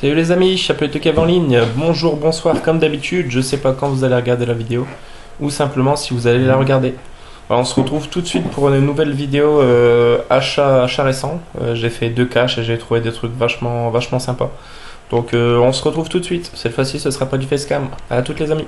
Salut les amis, Chapelet Kev en ligne. Bonjour, bonsoir, comme d'habitude. Je sais pas quand vous allez regarder la vidéo ou simplement si vous allez la regarder. Alors, on se retrouve tout de suite pour une nouvelle vidéo achat récent. J'ai fait 2 caches et j'ai trouvé des trucs vachement sympas. Donc on se retrouve tout de suite. Cette fois-ci, ce sera pas du facecam. À toutes les amis.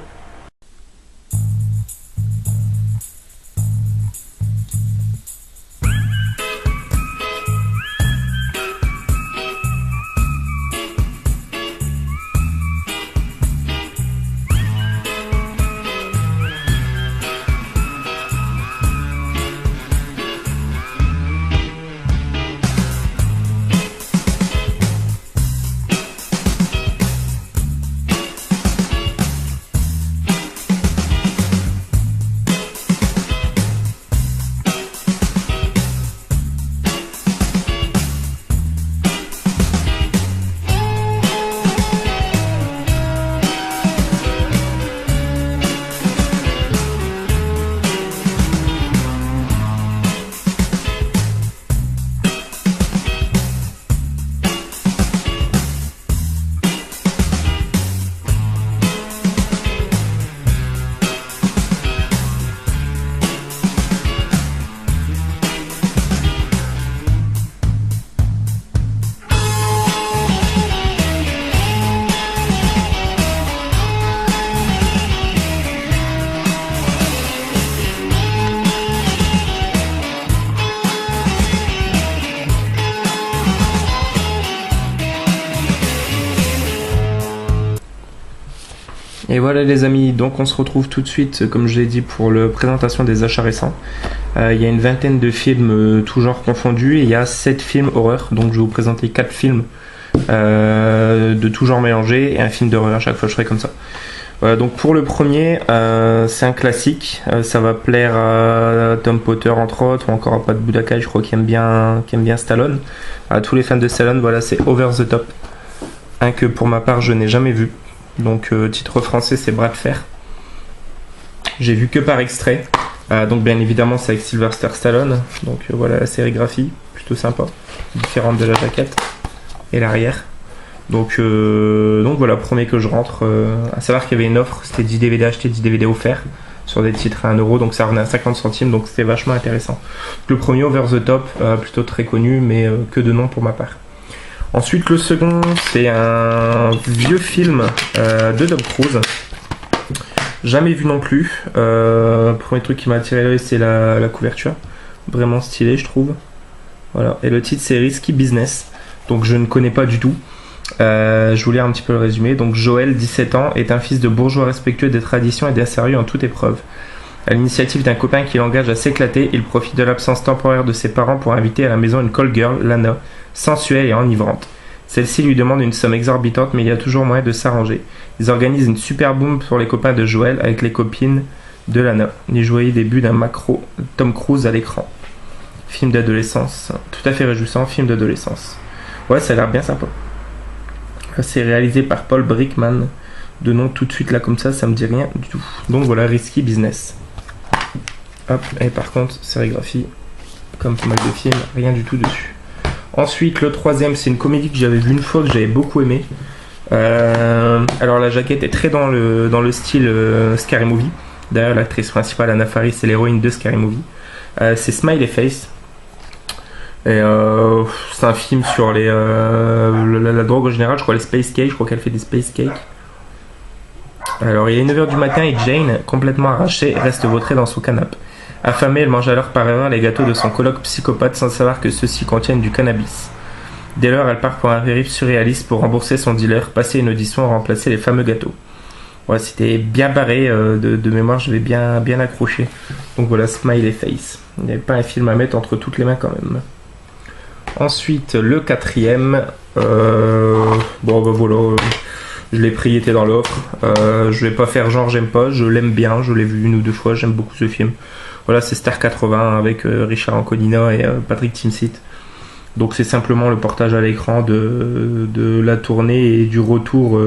Et voilà les amis, donc on se retrouve tout de suite, comme je l'ai dit, pour la présentation des achats récents. Il y a une vingtaine de films, tout genre confondus, et il y a 7 films horreur. Donc je vais vous présenter 4 films de tout genre mélangés, et un film d'horreur à chaque fois, je ferai comme ça. Voilà, donc pour le premier, c'est un classique, ça va plaire à Tom Potter entre autres, ou encore à Pat Budakai, je crois qu'il aime bien Stallone. À tous les fans de Stallone, voilà, c'est Over the Top. Un que pour ma part je n'ai jamais vu. Donc titre français c'est Bras de fer. J'ai vu que par extrait. Donc bien évidemment c'est avec Sylvester Stallone. Donc voilà la sérigraphie, plutôt sympa, différente de la jaquette et l'arrière. Donc voilà, premier que je rentre. À savoir qu'il y avait une offre, c'était 10 DVD achetés, 10 DVD offerts sur des titres à 1 euro, donc ça revenait à 50 centimes, donc c'était vachement intéressant. Le premier Over the Top, plutôt très connu, mais que de nom pour ma part. Ensuite, le second, c'est un vieux film de Tom Cruise. Jamais vu non plus. Premier truc qui m'a attiré l'œil, c'est la couverture. Vraiment stylé, je trouve. Voilà. Et le titre, c'est Risky Business. Donc, je ne connais pas du tout. Je vous lis un petit peu le résumé. Donc, Joël, 17 ans, est un fils de bourgeois respectueux des traditions et d'un sérieux en toute épreuve. À l'initiative d'un copain qui l'engage à s'éclater, il profite de l'absence temporaire de ses parents pour inviter à la maison une call girl, Lana, sensuelle et enivrante. Celle-ci lui demande une somme exorbitante, mais il y a toujours moyen de s'arranger. Ils organisent une super boom pour les copains de Joël avec les copines de Lana. Les joyeux débuts d'un macro Tom Cruise à l'écran. Film d'adolescence, tout à fait réjouissant, film d'adolescence. Ouais, ça a l'air bien sympa. C'est réalisé par Paul Brickman. De nom tout de suite là comme ça me dit rien du tout. Donc voilà, Risky Business. Hop, et par contre, sérigraphie, comme pas mal de films, rien du tout dessus. Ensuite, le troisième, c'est une comédie que j'avais vue une fois, que j'avais beaucoup aimé. Alors la jaquette est très dans le style Scary Movie. D'ailleurs, l'actrice principale, Anna Faris, c'est l'héroïne de Scary Movie. C'est Smiley Face. Et c'est un film sur la drogue en général, je crois les space cakes, je crois qu'elle fait des space cakes. Alors il est 9h du matin et Jane, complètement arrachée, reste vautrée dans son canapé. Affamée, elle mange alors par erreur les gâteaux de son coloc psychopathe sans savoir que ceux-ci contiennent du cannabis. Dès lors, elle part pour un périple surréaliste pour rembourser son dealer, passer une audition et remplacer les fameux gâteaux. Ouais, c'était bien barré, de mémoire, je vais bien accroché. Donc voilà, Smiley Face. Il n'y avait pas un film à mettre entre toutes les mains quand même. Ensuite, le quatrième, bon bah voilà, je l'ai pris, il était dans l'offre. Je vais pas faire genre j'aime pas, je l'aime bien, je l'ai vu 1 ou 2 fois, j'aime beaucoup ce film. Voilà, c'est Star 80 avec Richard Anconina et Patrick Timsit. Donc c'est simplement le portage à l'écran de la tournée et du retour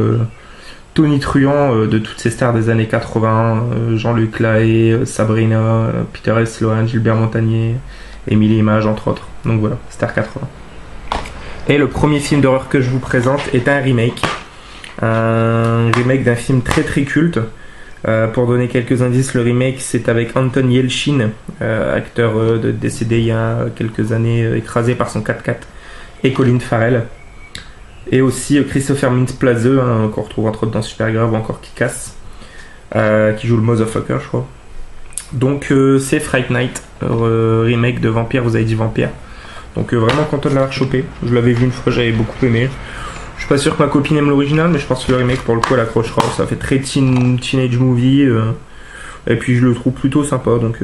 tonitruant de toutes ces stars des années 80, Jean-Luc Lahaye, Sabrina, Peter Sloan, Gilbert Montagnier, Émilie Image entre autres. Donc voilà, Star 80. Et le premier film d'horreur que je vous présente est un remake. Un remake d'un film très très culte. Pour donner quelques indices, le remake c'est avec Anton Yelchin, acteur décédé il y a quelques années, écrasé par son 4x4, et Colin Farrell. Et aussi Christopher Mintz-Plasse, qu'on retrouve entre autres dans Supergrave ou encore Kick-Ass, qui joue le Motherfucker, je crois. Donc c'est Fright Night, remake de Vampire, vous avez dit Vampire. Donc vraiment content de l'avoir chopé. Je l'avais vu une fois, j'avais beaucoup aimé. Je suis pas sûr que ma copine aime l'original, mais je pense que le remake pour le coup elle accrochera. Ça fait très teenage movie, et puis je le trouve plutôt sympa. Donc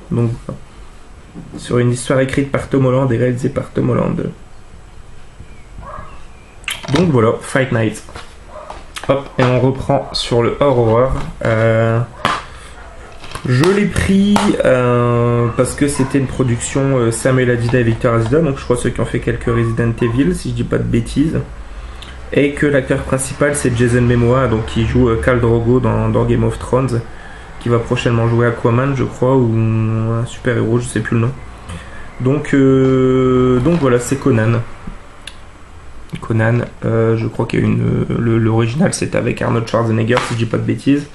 voilà. Sur une histoire écrite par Tom Holland et réalisée par Tom Holland. Donc voilà, Fight Night. Hop, et on reprend sur le horror. Je l'ai pris parce que c'était une production Samuel Adida et Victor Azida, donc je crois ceux qui ont fait quelques Resident Evil, si je dis pas de bêtises. Et que l'acteur principal c'est Jason Momoa, donc qui joue Khal Drogo dans Game of Thrones, qui va prochainement jouer Aquaman, je crois, ou un super héros, je sais plus le nom. Donc voilà, c'est Conan. Je crois qu'il y a l'original c'était avec Arnold Schwarzenegger, si je dis pas de bêtises.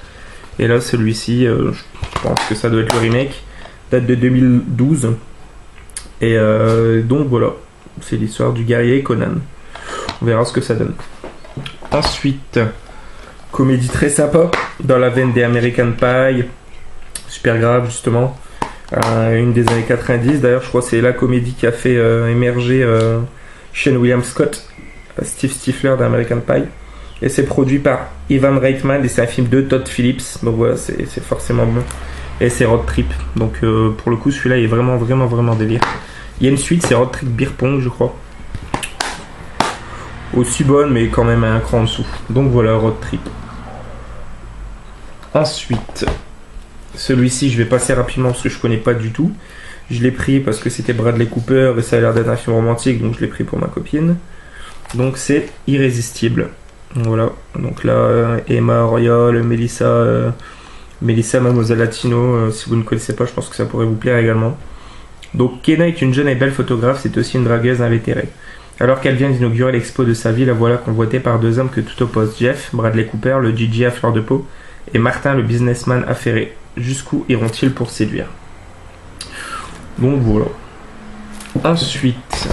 Et là, celui-ci, je pense que ça doit être le remake, date de 2012. Et donc voilà, c'est l'histoire du guerrier Conan. On verra ce que ça donne. Ensuite, comédie très sympa, dans la veine des American Pie, Supergrave justement, une des années 90. D'ailleurs, je crois que c'est la comédie qui a fait émerger Sean William Scott, Steve Stifler d'American Pie. Et c'est produit par Ivan Reitman et c'est un film de Todd Phillips. Donc voilà, c'est forcément bon. Et c'est Road Trip. Donc pour le coup, celui-là est vraiment délire. Il y a une suite, c'est Road Trip Beer Pong, je crois. Aussi bonne, mais quand même un cran en dessous. Donc voilà, Road Trip. Ensuite, celui-ci, je vais passer rapidement parce que je connais pas du tout. Je l'ai pris parce que c'était Bradley Cooper et ça a l'air d'être un film romantique, donc je l'ai pris pour ma copine. Donc c'est Irrésistible. Voilà, donc là, Emma Royal, Melissa Mademoiselle Latino, si vous ne connaissez pas, je pense que ça pourrait vous plaire également. Donc Kenna est une jeune et belle photographe, c'est aussi une dragueuse invétérée. Alors qu'elle vient d'inaugurer l'expo de sa vie, la voilà convoitée par deux hommes que tout oppose, Jeff, Bradley Cooper, le DJ à fleur de peau, et Martin, le businessman affairé. Jusqu'où iront-ils pour séduire? Donc voilà. Ensuite...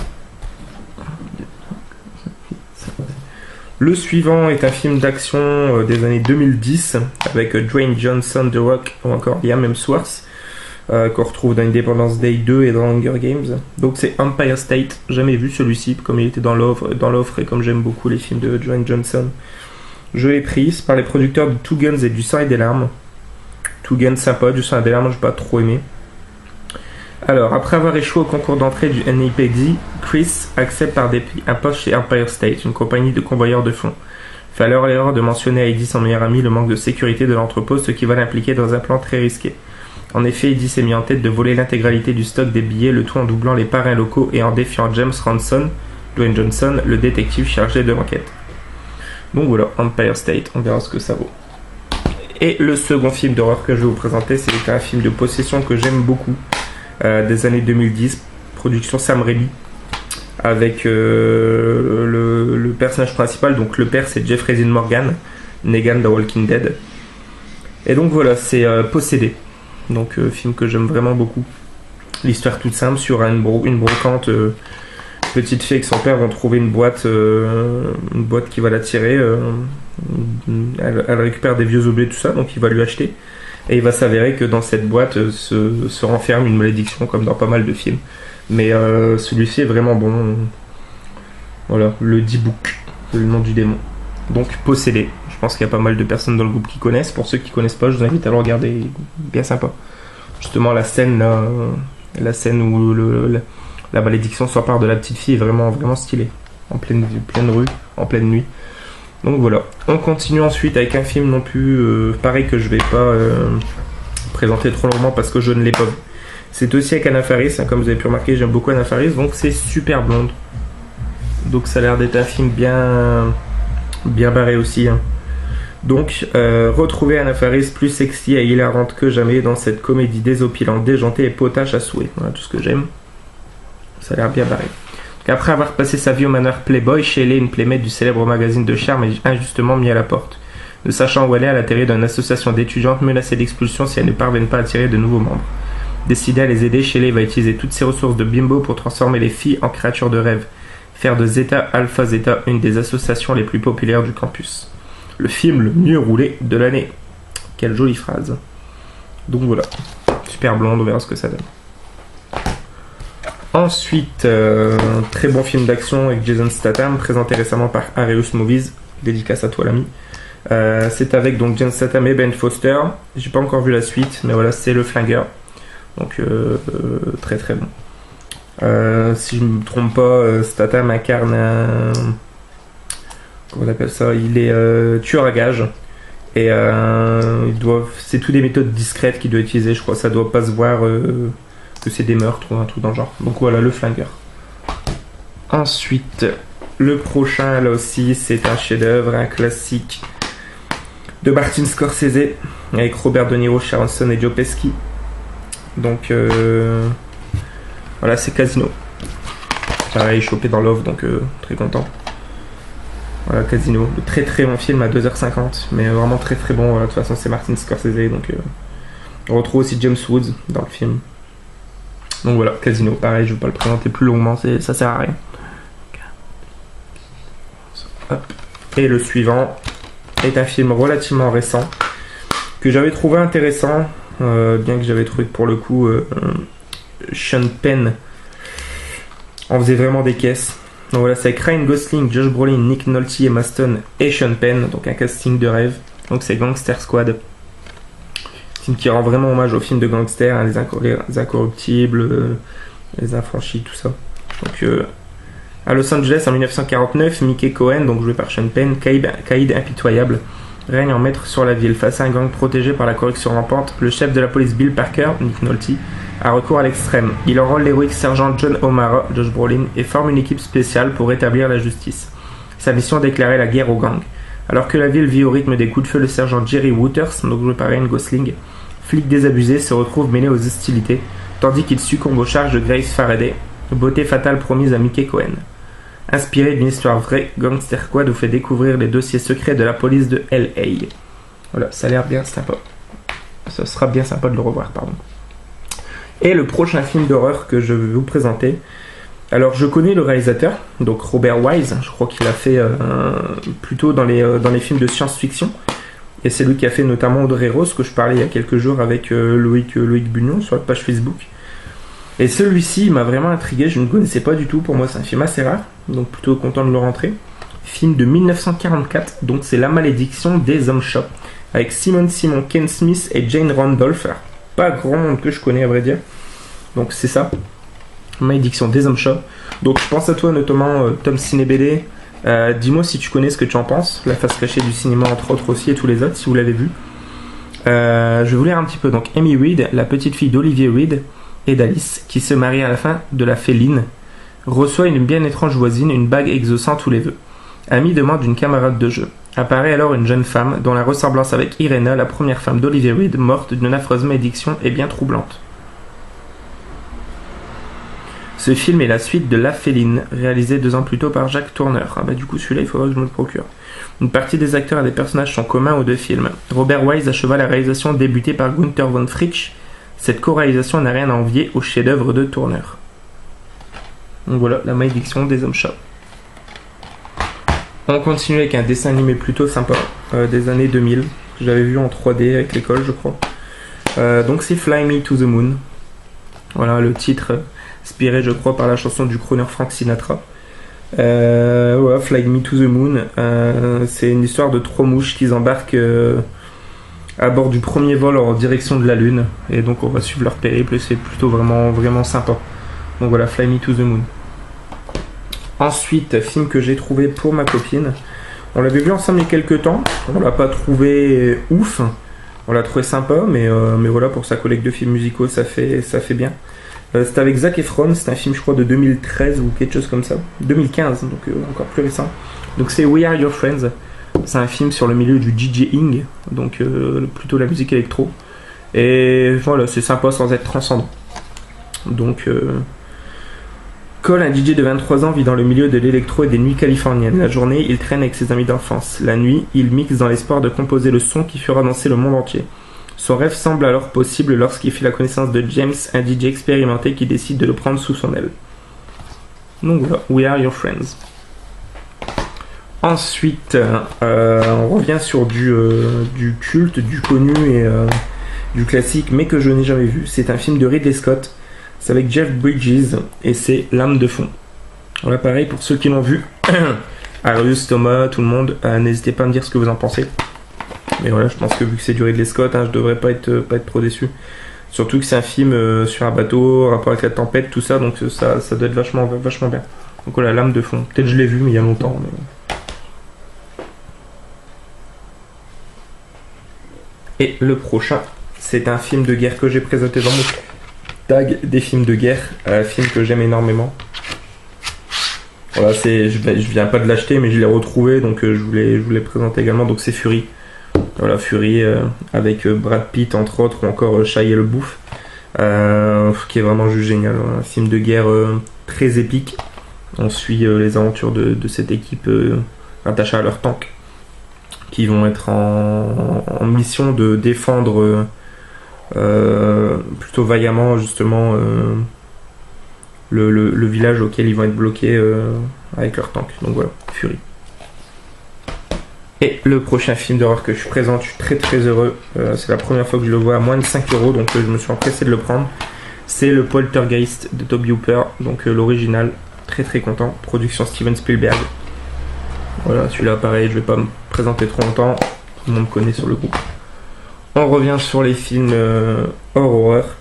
Le suivant est un film d'action des années 2010 avec Dwayne Johnson, The Rock ou encore Liam Hemsworth qu'on retrouve dans Independence Day 2 et dans Hunger Games. Donc c'est Empire State, jamais vu celui-ci comme il était dans l'offre et comme j'aime beaucoup les films de Dwayne Johnson. Je l'ai pris, c'est par les producteurs de Two Guns et Du sang et des larmes. Two Guns sympa, Du sang et des larmes j'ai pas trop aimé. Alors, après avoir échoué au concours d'entrée du NAPD, Chris accepte par dépit un poste chez Empire State, une compagnie de convoyeurs de fonds. Fait alors l'erreur de mentionner à Eddie, son meilleur ami, le manque de sécurité de l'entrepôt, ce qui va l'impliquer dans un plan très risqué. En effet, Eddie s'est mis en tête de voler l'intégralité du stock des billets, le tout en doublant les parrains locaux et en défiant James Ransom, Dwayne Johnson, le détective chargé de l'enquête. Donc voilà, Empire State, on verra ce que ça vaut. Et le second film d'horreur que je vais vous présenter, c'est un film de possession que j'aime beaucoup. Des années 2010, production Sam Raimi, avec le personnage principal, donc le père c'est Jeffrey Dean Morgan, Negan dans Walking Dead. Et donc voilà, c'est Possédé, donc film que j'aime vraiment beaucoup. L'histoire toute simple sur une brocante, petite fille avec son père vont trouver une boîte qui va l'attirer. Elle récupère des vieux objets, tout ça, donc il va lui acheter. Et il va s'avérer que dans cette boîte se renferme une malédiction, comme dans pas mal de films. Mais celui-ci est vraiment bon. Voilà, le D-Book, c'est le nom du démon. Donc, Possédé. Je pense qu'il y a pas mal de personnes dans le groupe qui connaissent. Pour ceux qui connaissent pas, je vous invite à le regarder. Bien sympa. Justement, la scène où la malédiction s'empare de la petite fille est vraiment stylée. En pleine rue, en pleine nuit. Donc voilà, on continue ensuite avec un film non plus pareil que je vais pas présenter trop longuement parce que je ne l'ai pas vu. C'est aussi avec Anna Faris, hein, comme vous avez pu remarquer, j'aime beaucoup Anna Faris, donc c'est Super Blonde. Donc ça a l'air d'être un film bien barré aussi. Hein. Donc retrouvez Anna Faris plus sexy et hilarante que jamais dans cette comédie désopilante, déjantée et potache à souhait. Voilà tout ce que j'aime. Ça a l'air bien barré. Après avoir passé sa vie au manoir Playboy, Shelley, une playmate du célèbre magazine de charme, est injustement mise à la porte. Ne sachant où aller, elle atterrit dans une association d'étudiantes menacée d'expulsion si elles ne parviennent pas à attirer de nouveaux membres. Décidée à les aider, Shelley va utiliser toutes ses ressources de bimbo pour transformer les filles en créatures de rêve, faire de Zeta Alpha Zeta une des associations les plus populaires du campus. Le film le mieux roulé de l'année. Quelle jolie phrase. Donc voilà, super blonde, on verra ce que ça donne. Ensuite, très bon film d'action avec Jason Statham, présenté récemment par Areus Movies, dédicace à toi l'ami. C'est avec donc Jason Statham et Ben Foster. J'ai pas encore vu la suite, mais voilà, c'est Le Flingueur. Donc très très bon. Si je me trompe pas, Statham incarne un... Comment on appelle ça? Il est tueur à gages. Et c'est toutes des méthodes discrètes qu'il doit utiliser. Je crois que ça doit pas se voir que c'est des meurtres ou un truc dans le genre. Donc voilà, Le Flingueur. Ensuite, le prochain, là aussi, c'est un chef-d'œuvre, un classique de Martin Scorsese avec Robert De Niro, Sharon Stone et Joe Pesci. Donc voilà, c'est Casino. Pareil, chopé dans l'offre, donc très content. Voilà, Casino, le très très bon film à 2h50, mais vraiment très très bon. Voilà, de toute façon, c'est Martin Scorsese, donc on retrouve aussi James Woods dans le film. Donc voilà, Casino, pareil, je ne vais pas le présenter plus longuement, ça sert à rien. Hop. Et le suivant est un film relativement récent que j'avais trouvé intéressant, bien que j'avais trouvé que pour le coup Sean Penn en faisait vraiment des caisses. Donc voilà, c'est avec Ryan Gosling, Josh Brolin, Nick Nolte, Emma Stone et Sean Penn, donc un casting de rêve. Donc c'est Gangster Squad, film qui rend vraiment hommage aux films de gangsters, hein, les Incorruptibles, les Affranchis, tout ça. Donc à Los Angeles en 1949, Mickey Cohen, donc joué par Sean Penn, caïd impitoyable, règne en maître sur la ville. Face à un gang protégé par la corruption rampante, le chef de la police Bill Parker, Nick Nolte, a recours à l'extrême. Il enrôle l'héroïque sergent John O'Mara, Josh Brolin, et forme une équipe spéciale pour rétablir la justice. Sa mission est déclarer la guerre aux gangs. Alors que la ville vit au rythme des coups de feu, le sergent Jerry Wooters, donc joué par Ryan Gosling, flic désabusé, se retrouve mêlé aux hostilités, tandis qu'il succombe aux charges de Grace Faraday, beauté fatale promise à Mickey Cohen. Inspiré d'une histoire vraie, Gangster Squad vous fait découvrir les dossiers secrets de la police de LA. Voilà, ça a l'air bien sympa. Ça sera bien sympa de le revoir, pardon. Et le prochain film d'horreur que je vais vous présenter. Alors, je connais le réalisateur, donc Robert Wise. Je crois qu'il a fait plutôt dans les films de science-fiction. Et c'est lui qui a fait notamment Audrey Rose, que je parlais il y a quelques jours avec Loïc Bugnon sur la page Facebook. Et celui-ci, il m'a vraiment intrigué. Je ne connaissais pas du tout. Pour moi, c'est un film assez rare. Donc, plutôt content de le rentrer. Film de 1944. Donc, c'est La Malédiction des Hommes Chats. Avec Simon, Ken Smith et Jane Randolph. Alors, pas grand monde que je connais, à vrai dire. Donc, c'est ça. Malédiction des Hommes Chats. Donc, je pense à toi, notamment Tom Ciné-BD. Dis-moi si tu connais ce que tu en penses. La face cachée du cinéma, entre autres aussi, et tous les autres, si vous l'avez vu. Je vais vous lire un petit peu. Donc, Amy Reed, la petite fille d'Olivier Reed et d'Alice, qui se marie à la fin de la féline, reçoit une bien étrange voisine, une bague exaucant tous les vœux. Amy demande une camarade de jeu. Apparaît alors une jeune femme, dont la ressemblance avec Irena, la première femme d'Olivier Reed, morte d'une affreuse malédiction, est bien troublante. Ce film est la suite de La Féline, réalisé 2 ans plus tôt par Jacques Tourneur. Ah bah du coup celui-là il faudra que je me le procure. Une partie des acteurs et des personnages sont communs aux 2 films. Robert Wise acheva la réalisation débutée par Gunther von Fritsch. Cette co-réalisation n'a rien à envier au chef-d'œuvre de Tourneur. Donc voilà, La Malédiction des Hommes Chats. On continue avec un dessin animé plutôt sympa, des années 2000, que j'avais vu en 3D avec l'école je crois. Donc c'est Fly Me to the Moon. Voilà le titre, inspiré je crois par la chanson du crooner Frank Sinatra. Ouais, Fly Me to the Moon, c'est une histoire de 3 mouches qui embarquent à bord du premier vol en direction de la Lune. Et donc on va suivre leur périple et c'est plutôt vraiment, vraiment sympa. Donc voilà, Fly Me to the Moon. Ensuite, film que j'ai trouvé pour ma copine. On l'avait vu ensemble il y a quelques temps. On l'a pas trouvé ouf. On l'a trouvé sympa, mais voilà, pour sa collègue de films musicaux, ça fait bien. C'est avec Zac Efron, c'est un film je crois de 2013 ou quelque chose comme ça. 2015, donc encore plus récent. Donc c'est We Are Your Friends. C'est un film sur le milieu du DJing, donc plutôt la musique électro. Et voilà, c'est sympa sans être transcendant. Donc Cole, un DJ de 23 ans, vit dans le milieu de l'électro et des nuits californiennes. La journée, il traîne avec ses amis d'enfance. La nuit, il mixe dans l'espoir de composer le son qui fera danser le monde entier. Son rêve semble alors possible lorsqu'il fait la connaissance de James, un DJ expérimenté qui décide de le prendre sous son aile. Donc voilà, We Are Your Friends. Ensuite, on revient sur du culte, du connu et du classique, mais que je n'ai jamais vu. C'est un film de Ridley Scott. C'est avec Jeff Bridges et c'est Lame de fond. Voilà, pareil pour ceux qui l'ont vu. Arius, Thomas, tout le monde, n'hésitez pas à me dire ce que vous en pensez. Mais voilà, je pense que vu que c'est du Ridley Scott, je devrais pas être trop déçu. Surtout que c'est un film sur un bateau, rapport avec la tempête, tout ça, donc ça doit être vachement bien. Donc voilà, Lame de fond. Peut-être je l'ai vu, mais il y a longtemps. Mais... Et le prochain, c'est un film de guerre que j'ai présenté dans mon tag des films de guerre, un film que j'aime énormément. Voilà, je viens pas de l'acheter, mais je l'ai retrouvé, donc je voulais présenter également. Donc c'est Fury. Voilà, Fury avec Brad Pitt entre autres, ou encore Shia LaBeouf, qui est vraiment juste génial. Un film de guerre très épique. On suit les aventures de cette équipe attachée à leur tank, qui vont être en mission de défendre plutôt vaillamment justement le village auquel ils vont être bloqués avec leur tank. Donc voilà, Fury. Et le prochain film d'horreur que je présente, je suis très très heureux. C'est la première fois que je le vois à moins de 5 €, donc je me suis empressé de le prendre. C'est le Poltergeist de Tobe Hooper, donc l'original. Très très content. Production Steven Spielberg. Voilà, celui-là pareil, je vais pas me présenter trop longtemps. Tout le monde connaît sur le groupe. On revient sur les films horreur.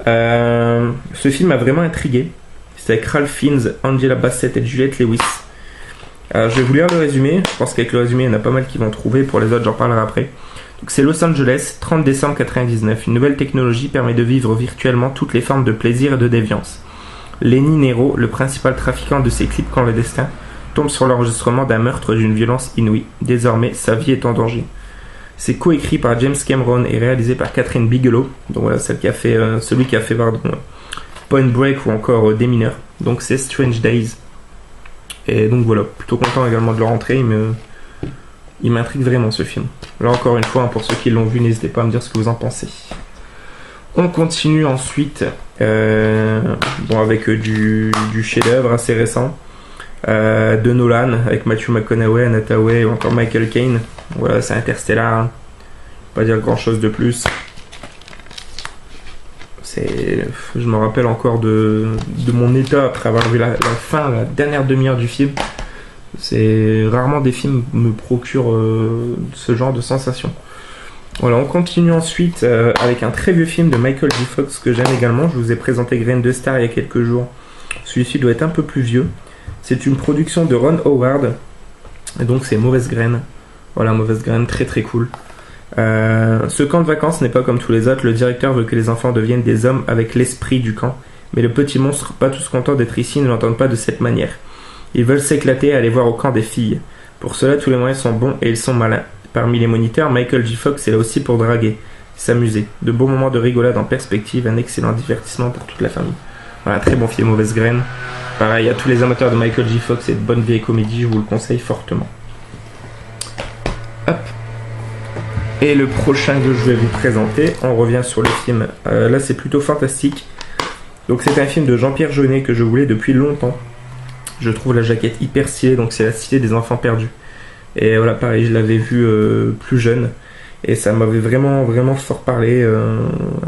Ce film m'a vraiment intrigué. C'est avec Ralph Fiennes, Angela Bassett et Juliette Lewis. Je vais vous lire le résumé. Je pense qu'avec le résumé, il y en a pas mal qui vont trouver. Pour les autres, j'en parlerai après. Donc, c'est Los Angeles, 30 décembre 1999. Une nouvelle technologie permet de vivre virtuellement toutes les formes de plaisir et de déviance. Lenny Nero, le principal trafiquant de ces clips clandestins, tombe sur l'enregistrement d'un meurtre d'une violence inouïe. Désormais, sa vie est en danger. C'est coécrit par James Cameron et réalisé par Catherine Bigelow. Donc voilà, celui qui a fait Point Break ou encore Des mineurs. Donc c'est Strange Days. Et donc voilà, plutôt content également de le rentrer. Il m'intrigue vraiment ce film. Là encore une fois, pour ceux qui l'ont vu, n'hésitez pas à me dire ce que vous en pensez. On continue ensuite avec du chef-d'œuvre assez récent. De Nolan avec Matthew McConaughey, Anna Hathaway ou encore Michael Caine. Voilà, c'est Interstellar. Pas dire grand chose de plus. Je me rappelle encore de mon état après avoir vu la dernière demi-heure du film. C'est rarement des films me procurent ce genre de sensation. Voilà, on continue ensuite avec un très vieux film de Michael J. Fox que j'aime également. Je vous ai présenté Grain de Star il y a quelques jours. Celui-ci doit être un peu plus vieux. C'est une production de Ron Howard. Et donc c'est Mauvaise Graine. Voilà, Mauvaise Graine, très très cool. Ce camp de vacances n'est pas comme tous les autres. Le directeur veut que les enfants deviennent des hommes avec l'esprit du camp. Mais le petit monstre, pas tous contents d'être ici, ne l'entendent pas de cette manière. Ils veulent s'éclater et aller voir au camp des filles. Pour cela, tous les moyens sont bons et ils sont malins. Parmi les moniteurs, Michael J. Fox est là aussi pour draguer, s'amuser. De beaux moments de rigolade en perspective, un excellent divertissement pour toute la famille. Voilà, très bon film, Mauvaise Graine. Pareil, à tous les amateurs de Michael J. Fox et de bonne vieille comédie, je vous le conseille fortement. Hop. Et le prochain que je vais vous présenter, on revient sur le film. Là, c'est plutôt fantastique. Donc, c'est un film de Jean-Pierre Jeunet que je voulais depuis longtemps. Je trouve la jaquette hyper stylée, donc c'est La Cité des Enfants Perdus. Et voilà, pareil, je l'avais vu plus jeune. Et ça m'avait vraiment, vraiment fort parlé.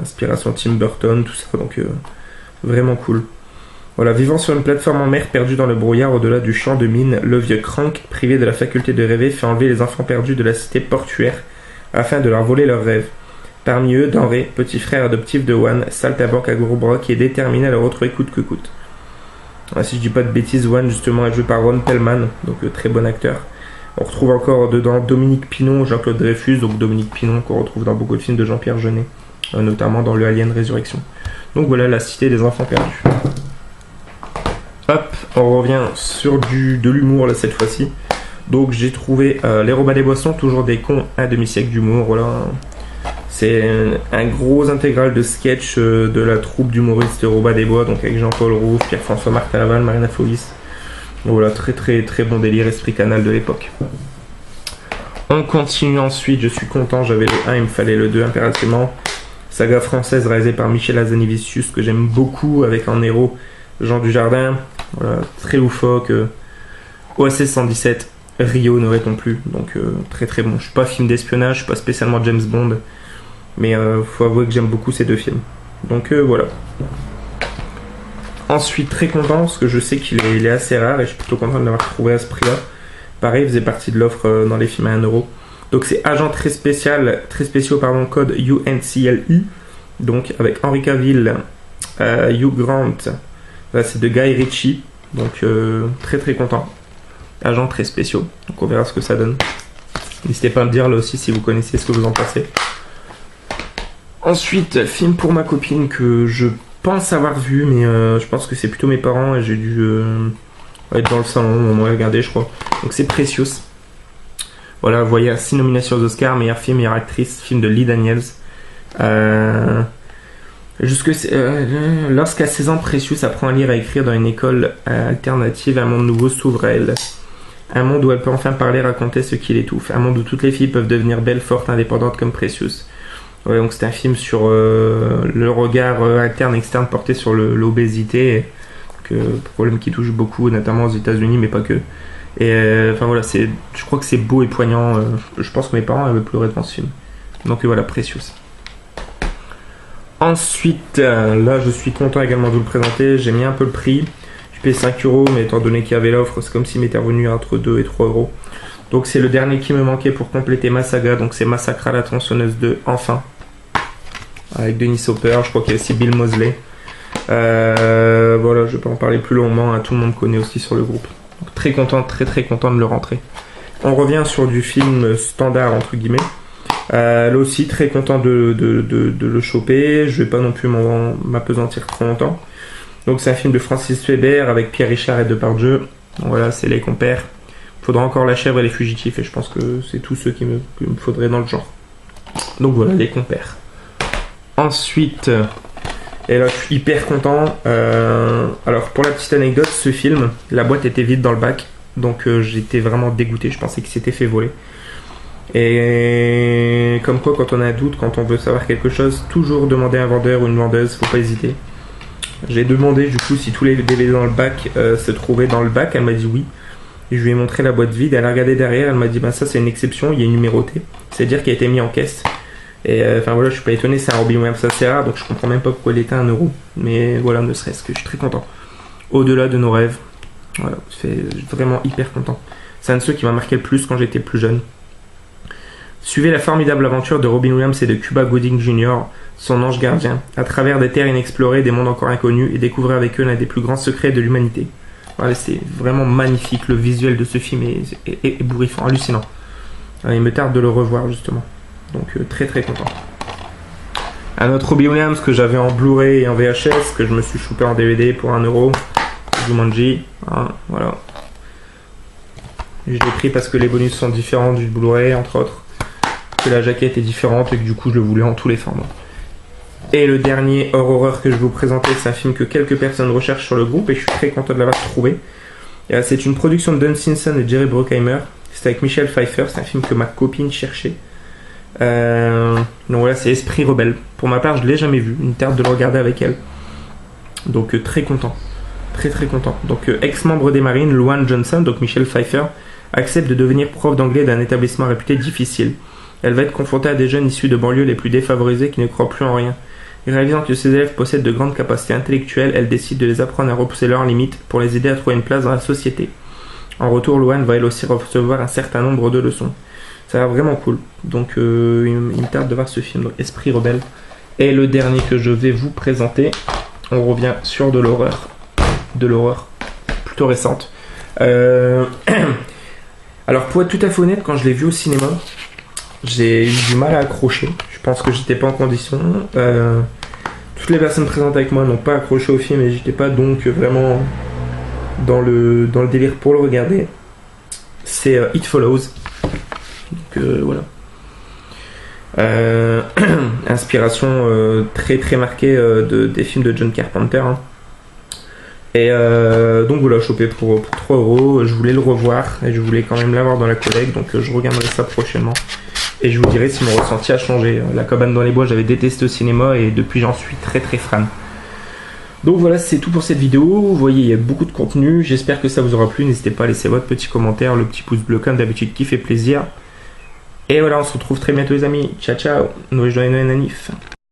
Inspiration Tim Burton, tout ça. Donc, vraiment cool. Voilà, vivant sur une plateforme en mer perdue dans le brouillard au-delà du champ de mine, le vieux Crank, privé de la faculté de rêver, fait enlever les enfants perdus de la cité portuaire afin de leur voler leurs rêves. Parmi eux, Denré, petit frère adoptif de Juan, saltimbanque à gros bras qui est déterminé à le retrouver coûte que coûte. Alors, si je dis pas de bêtises, Juan justement est joué par Ron Perlman, donc très bon acteur. On retrouve encore dedans Dominique Pinon, Jean-Claude Dreyfus, donc Dominique Pinon qu'on retrouve dans beaucoup de films de Jean-Pierre Jeunet, notamment dans le Alien Résurrection. Donc voilà, La Cité des Enfants Perdus. Hop, on revient sur de l'humour là cette fois-ci. Donc j'ai trouvé Les Robins des Boissons, toujours des cons, un demi-siècle d'humour. Voilà, C'est un gros intégral de sketch de la troupe d'humoristes Robin des Bois, donc avec Jean-Paul Rouve, Pierre-François Martin Laval, Marina Foïs. Voilà, très très très bon délire, esprit canal de l'époque. On continue ensuite, je suis content, j'avais le 1, il me fallait le 2 impérativement. Saga française réalisée par Michel Hazanavicius, que j'aime beaucoup, avec en héros Jean Dujardin. Voilà, très loufoque. OSS 117, Rio ne répond plus, donc très très bon. Je suis pas film d'espionnage, je suis pas spécialement James Bond, mais faut avouer que j'aime beaucoup ces deux films. Donc voilà. Ensuite, très content, parce que je sais qu'il est assez rare, et je suis plutôt content de l'avoir trouvé à ce prix-là. Pareil, il faisait partie de l'offre dans les films à 1€. Donc c'est Agent très spéciaux, code UNCLE, donc avec Henry Cavill, Hugh Grant, là c'est de Guy Ritchie, donc très très content. Agents très spéciaux, donc on verra ce que ça donne. N'hésitez pas à me dire là aussi si vous connaissez ce que vous en pensez. Ensuite, film pour ma copine que je pense avoir vu, mais je pense que c'est plutôt mes parents et j'ai dû être dans le salon, on m'a regardé je crois. Donc c'est Precious. Voilà, vous voyez 6 nominations aux Oscars, meilleur film, meilleure actrice, film de Lee Daniels. Lorsqu'à 16 ans, Precious apprend à lire et à écrire dans une école alternative, un monde nouveau s'ouvre à elle. Un monde où elle peut enfin parler, raconter ce qui l'étouffe. Un monde où toutes les filles peuvent devenir belles, fortes, indépendantes comme Precious. Ouais, donc c'est un film sur le regard interne, externe porté sur l'obésité, problème qui touche beaucoup, notamment aux États-Unis, mais pas que. Et enfin voilà, je crois que c'est beau et poignant. Je pense que mes parents avaient pleuré devant ce film. Donc voilà, Precious. Ensuite, là je suis content également de vous le présenter. J'ai mis un peu le prix. Je paye 5€, mais étant donné qu'il y avait l'offre, c'est comme s'il m'était revenu entre 2 et 3€. Donc c'est le dernier qui me manquait pour compléter ma saga. Donc c'est Massacre à la tronçonneuse 2, enfin. Avec Dennis Hopper, je crois qu'il y a aussi Bill Moseley. Voilà, je vais pas en parler plus longuement, hein, tout le monde connaît aussi sur le groupe. Donc, très content, très très content de le rentrer. On revient sur du film standard entre guillemets. Là aussi très content de le choper. Je vais pas non plus m'apesantir trop longtemps. Donc c'est un film de Francis Weber avec Pierre Richard et Depardieu. Donc, voilà, c'est Les Compères. Faudra encore La Chèvre et Les Fugitifs, et je pense que c'est tous ceux qu'il me faudrait dans le genre. Donc voilà, Les Compères. Ensuite, et là je suis hyper content. Alors pour la petite anecdote, ce film, la boîte était vide dans le bac, donc j'étais vraiment dégoûté. Je pensais qu'il s'était fait voler. Et comme quoi, quand on a un doute, quand on veut savoir quelque chose, toujours demander à un vendeur ou une vendeuse, faut pas hésiter. J'ai demandé du coup si tous les DVD dans le bac se trouvaient dans le bac. Elle m'a dit oui. Je lui ai montré la boîte vide. Elle a regardé derrière. Elle m'a dit bah ça c'est une exception, il est numéroté, c'est-à-dire qu'il a été mis en caisse. Et enfin voilà, je suis pas étonné, c'est un Robin Williams assez rare, donc je comprends même pas pourquoi il était à 1€. Mais voilà, ne serait-ce que je suis très content. Au-delà de nos rêves, voilà, je suis vraiment hyper content. C'est un de ceux qui m'a marqué le plus quand j'étais plus jeune. Suivez la formidable aventure de Robin Williams et de Cuba Gooding Jr., son ange gardien, à travers des terres inexplorées, des mondes encore inconnus, et découvrez avec eux l'un des plus grands secrets de l'humanité. Voilà, c'est vraiment magnifique, le visuel de ce film est ébouriffant, hallucinant. Il me tarde de le revoir justement. Donc très très content. Un autre Robin Williams que j'avais en Blu-ray et en VHS, que je me suis chopé en DVD pour 1€. Jumanji, hein, voilà. Je l'ai pris parce que les bonus sont différents du Blu-ray, entre autres. Que la jaquette est différente et que du coup je le voulais en tous les formats. Et le dernier horreur que je vais vous présenter, c'est un film que quelques personnes recherchent sur le groupe et je suis très content de l'avoir trouvé. C'est une production de Don Simpson et Jerry Bruckheimer. C'est avec Michelle Pfeiffer, c'est un film que ma copine cherchait. Donc voilà, c'est Esprit Rebelle. Pour ma part, je ne l'ai jamais vu, une tarde de le regarder avec elle. Donc très content, très très content. Donc ex-membre des Marines, Luann Johnson, donc Michelle Pfeiffer, accepte de devenir prof d'anglais d'un établissement réputé difficile. Elle va être confrontée à des jeunes issus de banlieues les plus défavorisées qui ne croient plus en rien. Réalisant que ses élèves possèdent de grandes capacités intellectuelles, elle décide de les apprendre à repousser leurs limites pour les aider à trouver une place dans la société. En retour, Luann va elle aussi recevoir un certain nombre de leçons. Ça a l'air vraiment cool. Donc il me tarde de voir ce film, donc Esprit Rebelle. Et le dernier que je vais vous présenter, on revient sur de l'horreur plutôt récente. Alors pour être tout à fait honnête, quand je l'ai vu au cinéma, j'ai eu du mal à accrocher. Je pense que j'étais pas en condition. Toutes les personnes présentes avec moi n'ont pas accroché au film et j'étais pas donc vraiment dans le délire pour le regarder. C'est It Follows. Donc voilà. Inspiration très très marquée des films de John Carpenter. Hein. Et donc voilà, chopé pour 3 euros. Je voulais le revoir et je voulais quand même l'avoir dans la collecte, donc je regarderai ça prochainement. Et je vous dirai si mon ressenti a changé. La cabane dans les bois, j'avais détesté au cinéma et depuis j'en suis très très fan. Donc voilà, c'est tout pour cette vidéo. Vous voyez, il y a beaucoup de contenu. J'espère que ça vous aura plu. N'hésitez pas à laisser votre petit commentaire, le petit pouce bleu comme d'habitude qui fait plaisir. Et voilà, on se retrouve très bientôt les amis. Ciao ciao. Noël joyeux Noël Nanif.